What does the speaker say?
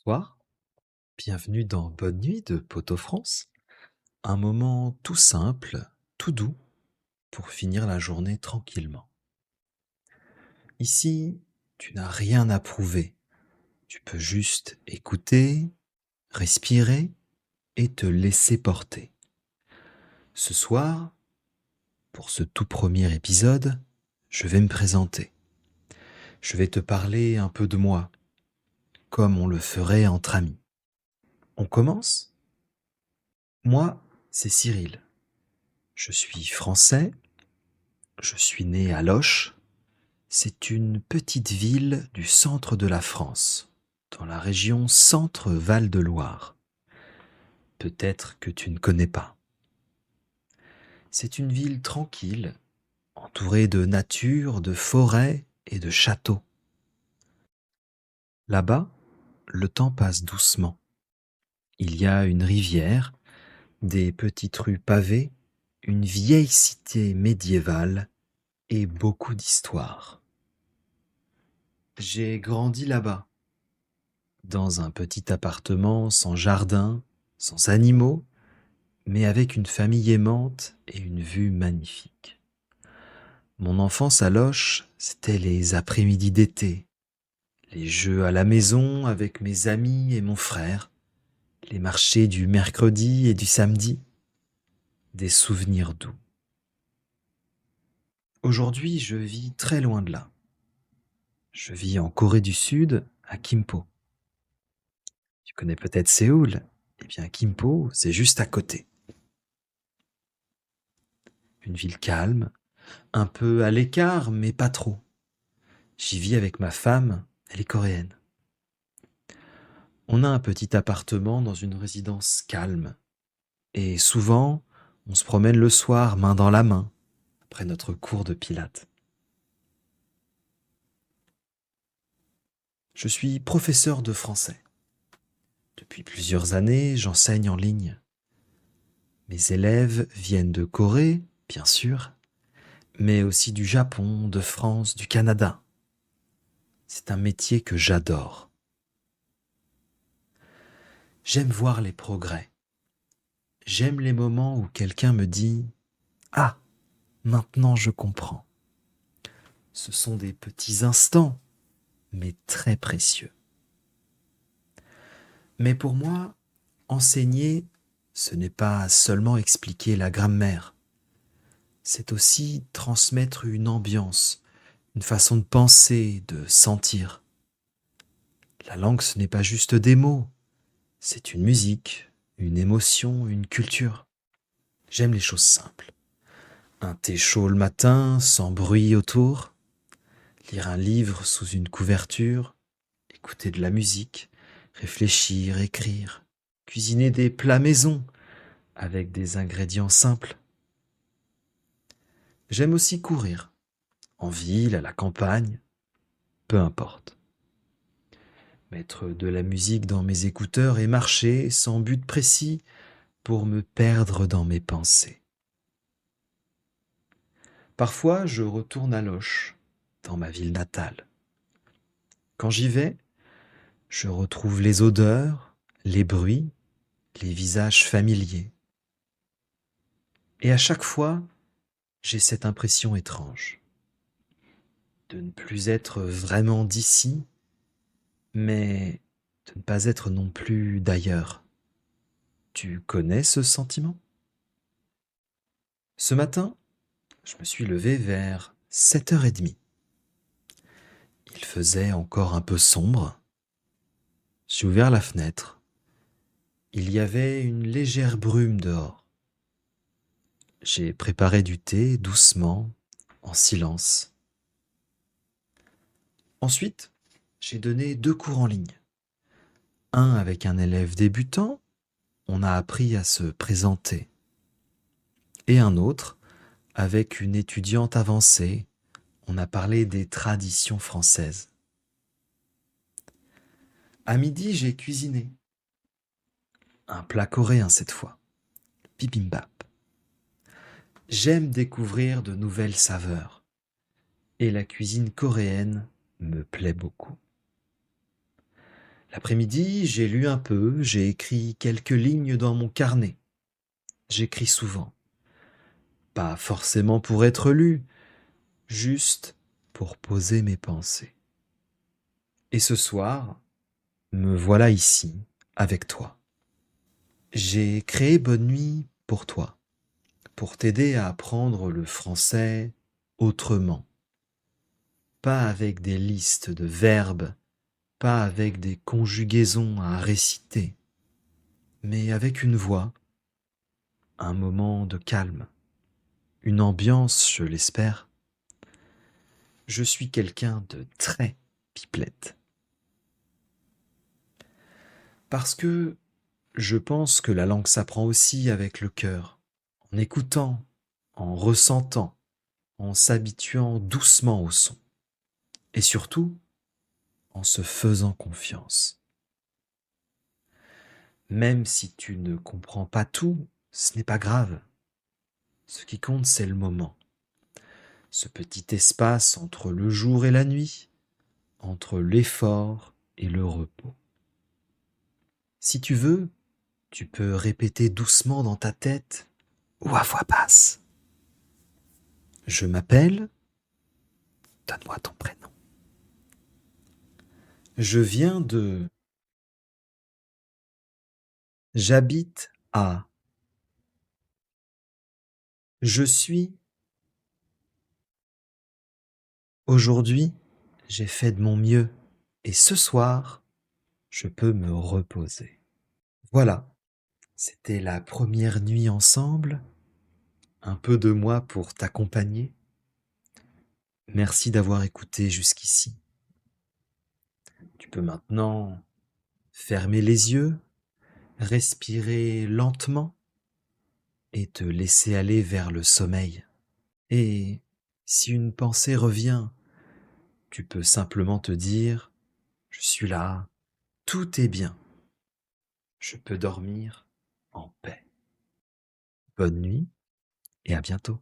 Bonsoir, bienvenue dans Bonne Nuit de Pot-au-France. Un moment tout simple, tout doux, pour finir la journée tranquillement. Ici, tu n'as rien à prouver. Tu peux juste écouter, respirer et te laisser porter. Ce soir, pour ce tout premier épisode, je vais me présenter. Je vais te parler un peu de moi, comme on le ferait entre amis. On commence? Moi, c'est Cyril. Je suis français. Je suis né à Loches. C'est une petite ville du centre de la France, dans la région Centre-Val de Loire. Peut-être que tu ne connais pas. C'est une ville tranquille, entourée de nature, de forêts et de châteaux. Là-bas, le temps passe doucement. Il y a une rivière, des petites rues pavées, une vieille cité médiévale et beaucoup d'histoires. J'ai grandi là-bas, dans un petit appartement sans jardin, sans animaux, mais avec une famille aimante et une vue magnifique. Mon enfance à Loches, c'était les après-midi d'été, les jeux à la maison avec mes amis et mon frère, les marchés du mercredi et du samedi, des souvenirs doux. Aujourd'hui, je vis très loin de là. Je vis en Corée du Sud, à Kimpo. Tu connais peut-être Séoul? Eh bien, Kimpo, c'est juste à côté. Une ville calme, un peu à l'écart, mais pas trop. J'y vis avec ma femme, elle est coréenne. On a un petit appartement dans une résidence calme. Et souvent, on se promène le soir, main dans la main, après notre cours de pilates. Je suis professeur de français. Depuis plusieurs années, j'enseigne en ligne. Mes élèves viennent de Corée, bien sûr, mais aussi du Japon, de France, du Canada. C'est un métier que j'adore. J'aime voir les progrès. J'aime les moments où quelqu'un me dit « Ah, maintenant je comprends ». Ce sont des petits instants, mais très précieux. Mais pour moi, enseigner, ce n'est pas seulement expliquer la grammaire. C'est aussi transmettre une ambiance, une façon de penser, de sentir. La langue, ce n'est pas juste des mots, c'est une musique, une émotion, une culture. J'aime les choses simples. Un thé chaud le matin, sans bruit autour. Lire un livre sous une couverture. Écouter de la musique. Réfléchir, écrire. Cuisiner des plats maison avec des ingrédients simples. J'aime aussi courir. En ville, à la campagne. Peu importe. Mettre de la musique dans mes écouteurs et marcher sans but précis pour me perdre dans mes pensées. Parfois, je retourne à Loches, dans ma ville natale. Quand j'y vais, je retrouve les odeurs, les bruits, les visages familiers. Et à chaque fois, j'ai cette impression étrange de ne plus être vraiment d'ici, mais de ne pas être non plus d'ailleurs. Tu connais ce sentiment? Ce matin, je me suis levé vers 7h30. Il faisait encore un peu sombre. J'ai ouvert la fenêtre. Il y avait une légère brume dehors. J'ai préparé du thé doucement, en silence. Ensuite, j'ai donné 2 cours en ligne. Un avec un élève débutant, on a appris à se présenter. Et un autre avec une étudiante avancée, on a parlé des traditions françaises. À midi, j'ai cuisiné. Un plat coréen cette fois, bibimbap. J'aime découvrir de nouvelles saveurs. Et la cuisine coréenne me plaît beaucoup. L'après-midi, j'ai lu un peu, j'ai écrit quelques lignes dans mon carnet. J'écris souvent, pas forcément pour être lu, juste pour poser mes pensées. Et ce soir, me voilà ici, avec toi. J'ai créé Bonne Nuit pour toi, pour t'aider à apprendre le français autrement. Pas avec des listes de verbes, pas avec des conjugaisons à réciter, mais avec une voix, un moment de calme, une ambiance, je l'espère. Je suis quelqu'un de très pipelette. Parce que je pense que la langue s'apprend aussi avec le cœur, en écoutant, en ressentant, en s'habituant doucement au son. Et surtout, en se faisant confiance. Même si tu ne comprends pas tout, ce n'est pas grave. Ce qui compte, c'est le moment. Ce petit espace entre le jour et la nuit, entre l'effort et le repos. Si tu veux, tu peux répéter doucement dans ta tête ou à voix basse. Je m'appelle, donne-moi ton prénom. Je viens de... J'habite à... Je suis... Aujourd'hui, j'ai fait de mon mieux et ce soir, je peux me reposer. Voilà, c'était la première nuit ensemble, un peu de moi pour t'accompagner. Merci d'avoir écouté jusqu'ici. Tu peux maintenant fermer les yeux, respirer lentement et te laisser aller vers le sommeil. Et si une pensée revient, tu peux simplement te dire « Je suis là, tout est bien, je peux dormir en paix ». Bonne nuit et à bientôt.